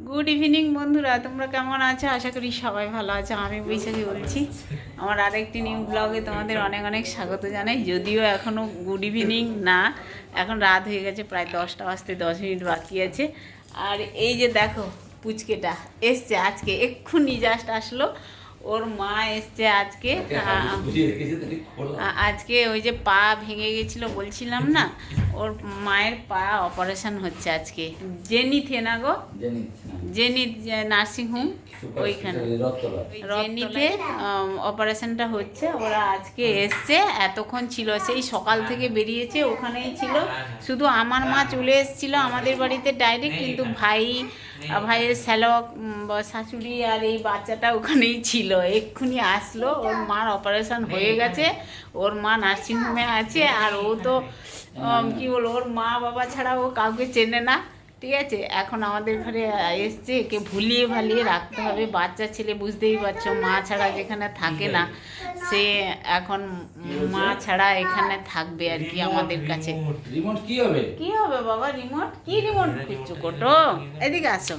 Good evening বন্ধুরা, তোমরা কেমন আছো? আশা করি সবাই ভালো আছো। আমি বৈশাখী বলছি। আমার আরেকটি নিউ ব্লগে তোমাদের অনেক অনেক স্বাগত জানাই। যদিও এখনও গুড ইভিনিং না, এখন রাত হয়ে গেছে, প্রায় 10টা বাজতে 10 মিনিট বাকি আছে। আর এই যে দেখো, পুচকেটা এসছে আজকে, এক্ষুনি জাস্ট আসলো। ওর মা এসছে আজকে। আজকে ওই যে পা ভেঙে গেছিলো বলছিলাম না, ওর মায়ের পা অপারেশন হচ্ছে আজকে। জেনিথে না গো, জেনিথ নার্সিংহোম, ওইখানে জেনিথে অপারেশনটা হচ্ছে। ওরা আজকে এসছে, এতক্ষণ ছিল, সেই সকাল থেকে বেরিয়েছে, ওখানেই ছিল। শুধু আমার মা চলে এসেছিলো আমাদের বাড়িতে ডাইরেক্ট, কিন্তু ভাইয়ের শ্যালক শাশুড়ি আর এই বাচ্চাটা ওখানেই ছিল। এক্ষুনি আসলো, ওর মার অপারেশন হয়ে গেছে, ওর মা নার্সিংহোমে আছে। আর ও তো কী বলবো, ওর মা বাবা ছাড়া ও কাউকে চেনে না, ঠিক আছে। এখন আমাদের ঘরে এসছে, একে ভুলিয়ে ভালিয়ে রাখতে হবে। বাচ্চা ছেলে, বুঝতেই পারছো, মা ছাড়া যেখানে থাকে না, সে এখন মা ছাড়া এখানে থাকবে আর কি আমাদের কাছে। রিমোট কি হবে? কি হবে বাবা, রিমোট? কি রিমোট খুঁজছো কোটো? এদিকে আসো,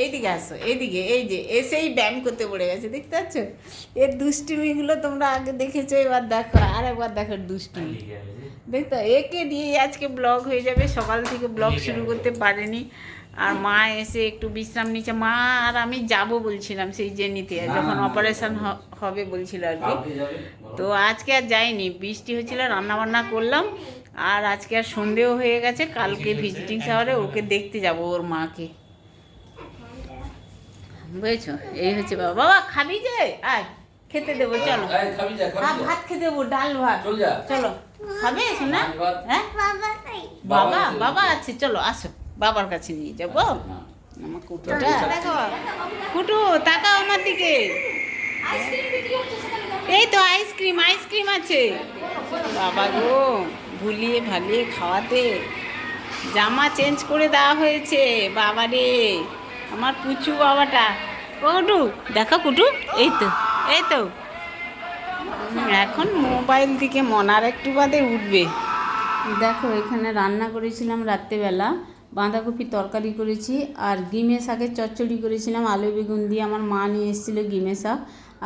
এইদিকে আসো, এইদিকে। এই যে এসেই ব্যায়াম করতে পড়ে গেছে, দেখতে পাচ্ছ? এর দুষ্টুমিগুলো তোমরা আগে দেখেছো, এবার দেখো, আর একবার দেখো দুষ্টুমি। দেখতো, একে দিয়ে আজকে ব্লগ হয়ে যাবে। সকাল থেকে ব্লগ শুরু করতে পারেনি। আর মা এসে একটু বিশ্রাম নিচ্ছে। মা আর আমি যাব বলছিলাম সেই জেনিতে, যখন অপারেশন হবে বলছিল আর কি। তো আজকে আর যাইনি, বৃষ্টি হচ্ছিল, রান্নাবান্না করলাম। আর আজকে আর সন্ধেও হয়ে গেছে, কালকে ভিজিটিং শাওয়ারে ওকে দেখতে যাব, ওর মাকে, বুঝেছো? এই হচ্ছে বাবা। বাবা খাবি যে? আয় খেতে দেবো, চলো। ভাত খেতে দেবো, ডাল ভাত, চলো খাবে শোনা? হ্যাঁ বাবা, বাবা আছে, চলো আসো, বাবার কাছে নিয়ে যাবো। আমার কুটুটা দেখো, কুটু তাকাও আমার দিকে। এই তো আইসক্রিম, আইসক্রিম আছে। বাবা গো, ভুলিয়ে ভালিয়ে খাওয়াতে জামা চেঞ্জ করে দেওয়া হয়েছে। বাবা রে, আমার পুচু বাবাটা। ও কুটু দেখো, কুটু এই তো, এই তো এখন মোবাইল দিকে মনার একটু বাদে উঠবে। দেখো, এখানে রান্না করেছিলাম রাত্রেবেলা, বাঁধাকপি তরকারি করেছি, আর গিমে শাকের চচ্চড়ি করেছিলাম আলু বেগুন দিয়ে। আমার মা নিয়ে এসেছিলো গিমে শাক।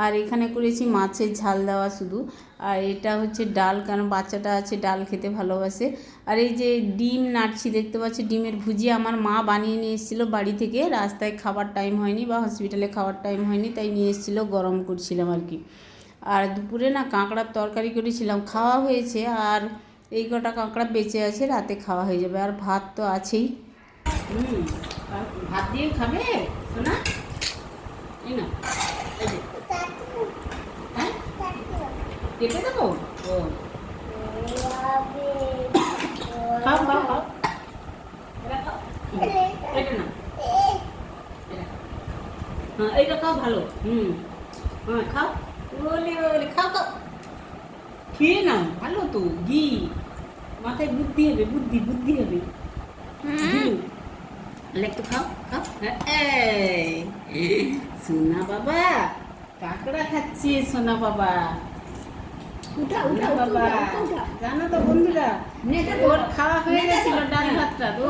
আর এখানে করেছি মাছের ঝাল দেওয়া শুধু। আর এটা হচ্ছে ডাল, কারণ বাচ্চাটা আছে, ডাল খেতে ভালোবাসে। আর এই যে ডিম নাড়ছি, দেখতে পাচ্ছি, ডিমের ভুজিয়া আমার মা বানিয়ে নিয়ে এসেছিলো বাড়ি থেকে। রাস্তায় খাবার টাইম হয়নি বা হসপিটালে খাবার টাইম হয়নি, তাই নিয়ে এসেছিলো, গরম করছিলাম আর কি। আর দুপুরে না কাঁকড়ার তরকারি করেছিলাম, খাওয়া হয়েছে। আর এই কটা কাঁকড়া বেঁচে আছে, রাতে খাওয়া হয়ে যাবে। আর ভাত তো আছেই। ভাত দিয়ে খাবে শোনা? এই না, হ্যাঁ কেটে দেবো। ও খাও খাও খাও, এটা না, হ্যাঁ এইটা খাও, ভালো। হ্যাঁ খাও, বলে বলে খাও খাও, খেয়ে নাও, ভালো তো। ঘি মাথায় বুদ্ধি হবে, বুদ্ধি বুদ্ধি হবে। একটু খাও খাও। সোনা বাবা কাঁকড়া খাচ্ছে, সোনা বাবা। উঠা উঠা বাবা, জানো তো বন্ধুরা, ওর খাওয়া হয়ে গেছিল ডাল ভাতটা, তো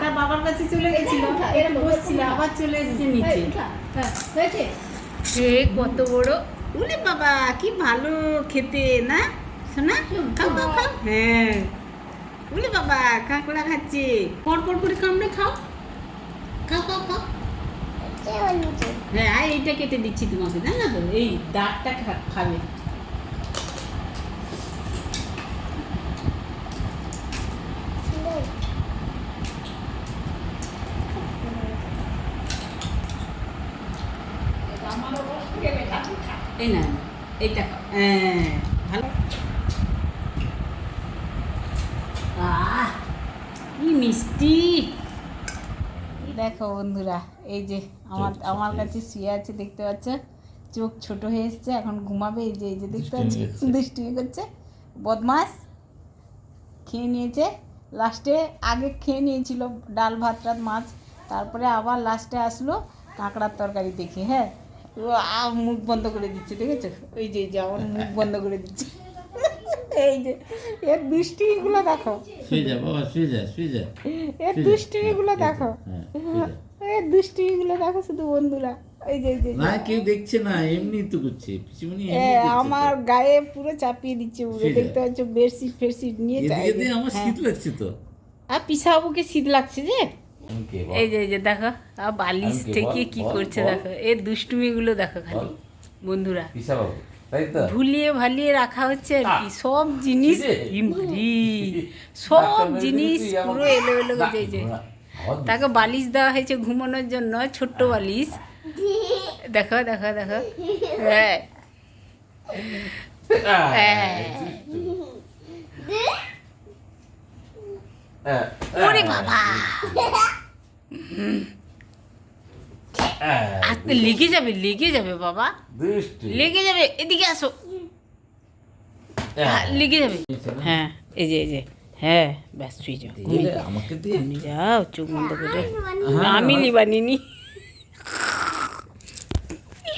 তার বাবার কাছে চলে গেছিল, একটু বসছিল, আবার চলে এসেছে নিচে। সে কত বড়, উলে বাবা, কি ভালো খেতে না সোনা? খাও খাও খাও। হ্যাঁ উলে বাবা, কাঁকড়া খাচ্ছে, পরপর করে কামড়ে খাও, খাও খাও খাও। হ্যাঁ এইটা কেটে দিচ্ছি তোমাকে, জানো না তো, এই দাঁতটা খাবে। এই না, এইটা খাও, হ্যাঁ ভালো। কি মিষ্টি। দেখো বন্ধুরা, এই যে আমার কাছে শুয়ে আছে, দেখতে পাচ্ছ, চোখ ছোট হয়ে এসছে, এখন ঘুমাবে। এই যে দেখতে পাচ্ছি, দুষ্টুমি করছে, বদমাস। খেয়ে নিয়েছে লাস্টে, আগে খেয়ে নিয়েছিল ডাল ভাত টাত মাছ, তারপরে আবার লাস্টে আসলো কাঁকড়ার তরকারি দেখে। হ্যাঁ ও মুখ বন্ধ করে দিচ্ছে, দেখেছো? ওই যে আমার মুখ বন্ধ করে দিচ্ছে। এই যে এর দুষ্টুমিগুলো দেখো, শুয়ে যা বাবা, শুয়ে যা, শুয়ে যা, এর দুষ্টুমিগুলো দেখো। এই দুষ্টুমিগুলো দেখো শুধু বন্ধুরা। এই যে এই যে না কেউ দেখছে না, এমনি তো করছে পিসিমণি, এ, এমনি করছে আমার তো। গায়ে পুরো চাপিয়ে দিচ্ছে পুরো, সেটা। দেখতে পাচ্ছ বেডশিট ফেডশিট নিয়ে এদিকে চাই। দিয়ে আমার হ্যাঁ শীত লাগছে তো। আর পিসাবুকে শীত লাগছে যে। আমি কে বল? এই যে দেখো আর বালিশ আমি কে থেকে বল, কি বল, করছে বল। দেখো, এই দুষ্টুমিগুলো দেখো খালি বল। বন্ধুরা। পিসা বাবু, তাই তো? ভুলিয়ে ভালিয়ে রাখা হচ্ছে আর কি, সব জিনিস কিরে? ই মারি, সব ডাক্তার মেরে জিনিস দিবি তুই পুরো আমাকে? এলোমেলো না, হয়ে যায়। ঘোড়া, হাওয়া দিবি। তাকে বালিশ দেওয়া হয়েছে ঘুমানোর জন্য, ছোট্ট বালিশ। দেখো দেখো দেখো, হ্যাঁ হ্যাঁ। ওরে বাবা, আস্তে লেগে যাবে, লেগে যাবে বাবা, দুষ্টু। লেগে যাবে, এদিকে আসো, লেগে যাবে। হ্যাঁ এই যে এই যে, হ্যাঁ ব্যাস শুয়ে যাও, ঘুমিয়ে যাও, আমাকে দিয়ে ঘুমিয়ে যাও চোখ বন্ধ করে। হ্যাঁ, আমি নিবানিনি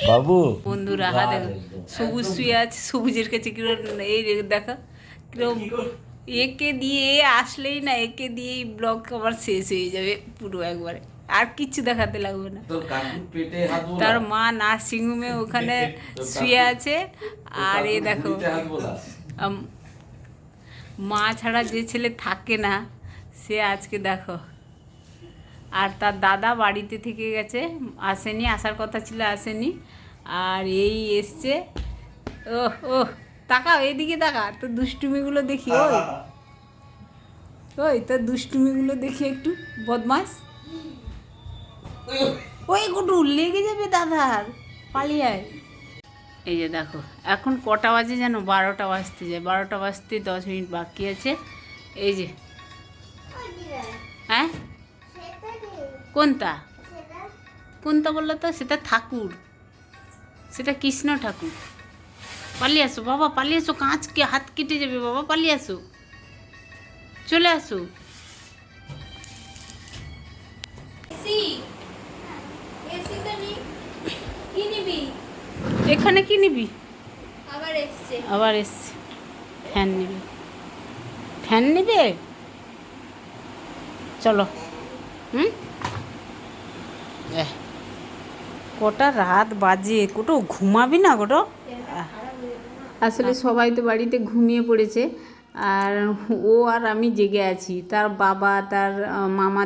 বাবু বন্ধুরা। হা দেখো সবুজ শুয়ে আছে, সবুজের কাছে কিরকম, এই দেখো কিরকম, একে দিয়ে আসলেই না, একে দিয়েই ব্লগ আবার শেষ হয়ে যাবে পুরো একবারে, আর কিচ্ছু দেখাতে লাগবে না। তোর কাকুর পেটে হাত বোলা। তার মা নার্সিংহোমে ওখানে শুয়ে আছে, আর এ দেখো হাত বোলা। মা ছাড়া যে ছেলে থাকে না সে আজকে দেখো। আর তার দাদা বাড়িতে থেকে গেছে, আসেনি, আসার কথা ছিল আসেনি, আর এই এসছে। ও ও তাকাও এদিকে, তাকা তোর দুষ্টুমিগুলো দেখি, ওই ওই তোর দুষ্টুমিগুলো দেখি একটু, বদমাস। ওই গুটু লেগে যাবে দাদার, পালিয়ে আয়। এই যে দেখো এখন কটা বাজে জানো, 12টা বাজতে যায়, 12টা বাজতে 10 মিনিট বাকি আছে। এই যে, হ্যাঁ কোনটা কোনটা বললো তো, সেটা ঠাকুর, সেটা কৃষ্ণ ঠাকুর। পালিয়ে আসো বাবা, পালিয়ে আসো, কাঁচকে হাত কেটে যাবে বাবা, পালিয়ে আসো, চলে আসো। এখানে কি নিবি, আবার এসছে, ফ্যান নিবি, ফ্যান নিবে, চলো। হুম কটা রাত বাজে, কোটো ঘুমাবি না গোটো? আসলে সবাই তো বাড়িতে ঘুমিয়ে পড়েছে, আর ও আর আমি জেগে আছি, তার বাবা, তার মামা,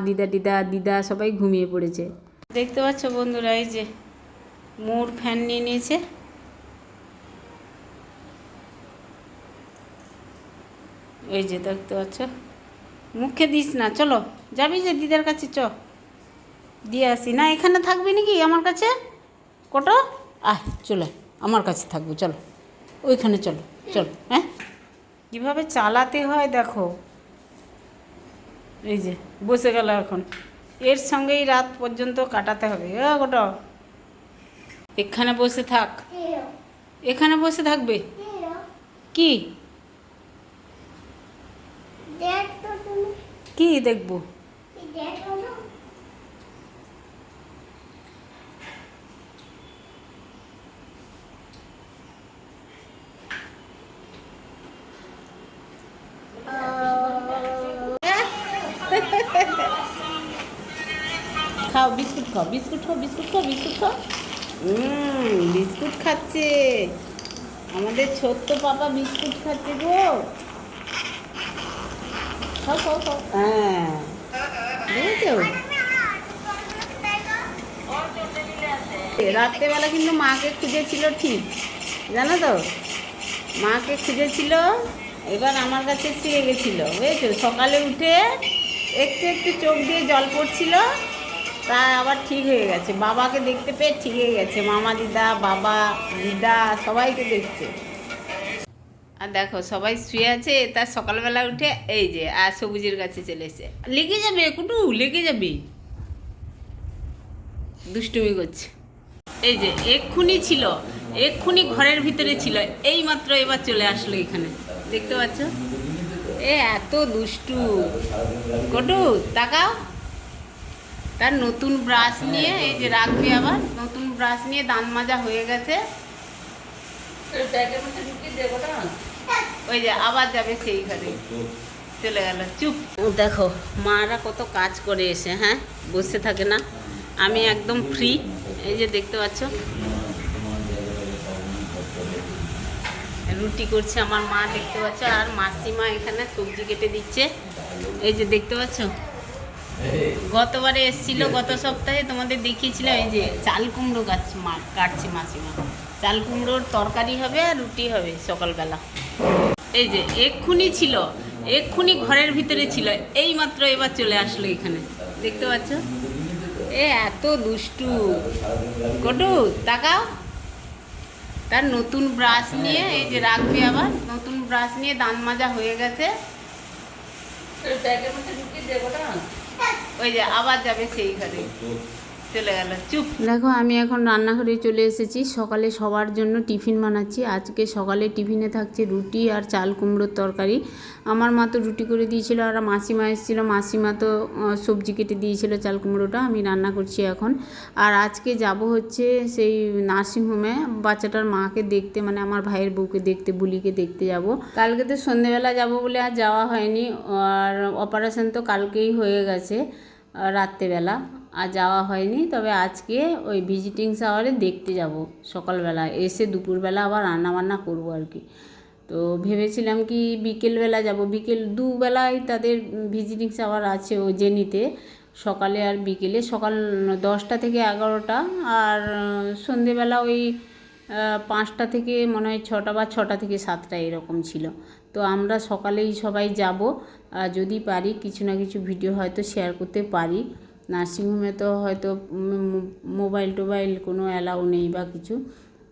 দিদা সবাই ঘুমিয়ে পড়েছে। দেখতে পাচ্ছ বন্ধুরা, এই যে মোর ফ্যান নিয়ে নিয়েছে। এই যে দেখতে পাচ্ছ, মুখে দিস না, চলো যাবি যে দিদার কাছে, দিয়ে আসি না, এখানে থাকবি নাকি আমার কাছে কটো? চলো আমার কাছে থাকবো, চলো ওইখানে, চলো চলো। হ্যাঁ কীভাবে চালাতে হয় দেখো, এই যে বসে গেল এখন, এর সঙ্গেই রাত পর্যন্ত কাটাতে হবে। কটো এখানে বসে থাক, এখানে বসে থাকবে। কি কি দেখবো? খাও বিস্কুট, খাও বিস্কুট, খাও বিস্কুট, খাও বিস্কুট, খাও। বিস্কুট খাচ্ছে আমাদের ছোট্ট পাপা, বিস্কুট খাচ্ছে গো। খাও খাও খাও, হ্যাঁ বুঝেছো? রাত্রেবেলা কিন্তু মাকে খুঁজেছিল ঠিক, জানো তো, মাকে খুঁজেছিল, এবার আমার কাছে শুয়ে গেছিলো, বুঝেছো? সকালে উঠে একটু একটু চোখ দিয়ে জল পড়ছিল, তা আবার ঠিক হয়ে গেছে, বাবাকে দেখতে পেয়ে ঠিক হয়ে গেছে, মামা দিদা, বাবা দিদা সবাইকে দেখছে। আর দেখো সবাই শুয়ে আছে, তার সকালবেলা উঠে এই যে আর সবুজের কাছে চলে এসে, লেগে যাবে কুটু, লেগে যাবে, দুষ্টুমি করছে। এই যে এক্ষুনি ছিল, এক্ষুনি ঘরের ভিতরে ছিল, এই মাত্র এবার চলে আসলো এখানে, দেখতে পাচ্ছ? এত দুষ্টু কটু, তাকাও। তার নতুন ব্রাশ নিয়ে এই যে রাখবে, আবার নতুন ব্রাশ নিয়ে দাঁত মাজা হয়ে গেছে, ওই যে আবার যাবে সেই ঘরে, চলে গেল, চুপ। দেখো মারা কত কাজ করে এসে, হ্যাঁ বসে থাকে না, আমি একদম ফ্রি। এই যে দেখতে পাচ্ছ রুটি করছে আমার মা, দেখতে পাচ্ছ, আর মাসিমা এখানে সবজি কেটে দিচ্ছে। এই যে দেখতে পাচ্ছ, গতবারে এসেছিল গত সপ্তাহে, তোমাদের দেখিয়েছিলাম। এই যে চাল কুমড়ো কাটছে মাসিমা। চাল কুমড়োর তরকারি হবে আর রুটি হবে সকালবেলা। এই যে এক্ষুনি ছিল, এক্ষুনি ঘরের ভিতরে ছিল, এই মাত্র এবার চলে আসলো এখানে, দেখতে পাচ্ছ। এ এত দুষ্টু কটু, তাকাও। তার নতুন ব্রাশ নিয়ে এই যে রাখবে, আবার নতুন ব্রাশ নিয়ে দাঁত মাজা হয়ে গেছে। ওই যে আবার যাবে সেই ঘরে, চলে গেল, চুপ। দেখো আমি এখন রান্নাঘরে চলে এসেছি। সকালে সবার জন্য টিফিন বানাচ্ছি। আজকে সকালে টিফিনে থাকছে রুটি আর চাল কুমড়োর তরকারি। আমার মা তো রুটি করে দিয়েছিল, আর মাসিমা এসেছিলো, মাসিমা তো সবজি কেটে দিয়েছিল চাল কুমড়োটা। আমি রান্না করছি এখন। আর আজকে যাব হচ্ছে সেই নার্সিংহোমে বাচ্চাটার মাকে দেখতে, মানে আমার ভাইয়ের বউকে দেখতে, বুলিকে দেখতে যাব। কালকে তো সন্ধেবেলা যাব বলে আর যাওয়া হয়নি, আর অপারেশন তো কালকেই হয়ে গেছে রাত্রেবেলা, আর যাওয়া হয়নি। তবে আজকে ওই ভিজিটিং আওয়ারে দেখতে যাব সকালবেলা, এসে দুপুরবেলা আবার রান্নাবান্না করব আর কি। তো ভেবেছিলাম কি বিকেলবেলা যাব, বিকেল দুবেলায় তাদের ভিজিটিং আওয়ার আছে ও জেনিতে, সকালে আর বিকেলে। সকাল 10টা থেকে 11টা, আর সন্ধেবেলা ওই 5টা থেকে মনে হয় 6টা বা 6টা থেকে 7টা এরকম ছিল। তো আমরা সকালেই সবাই যাব, যদি পারি কিছু না কিছু ভিডিও হয়তো শেয়ার করতে পারি। নার্সিংহোমে তো হয়তো মোবাইল টোবাইল কোনো অ্যালাউ নেই বা কিছু।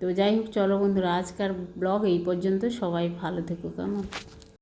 তো যাই হোক, চলো বন্ধুরা, আজকার ব্লগ এই পর্যন্ত। সবাই ভালো থেকো, কেমন।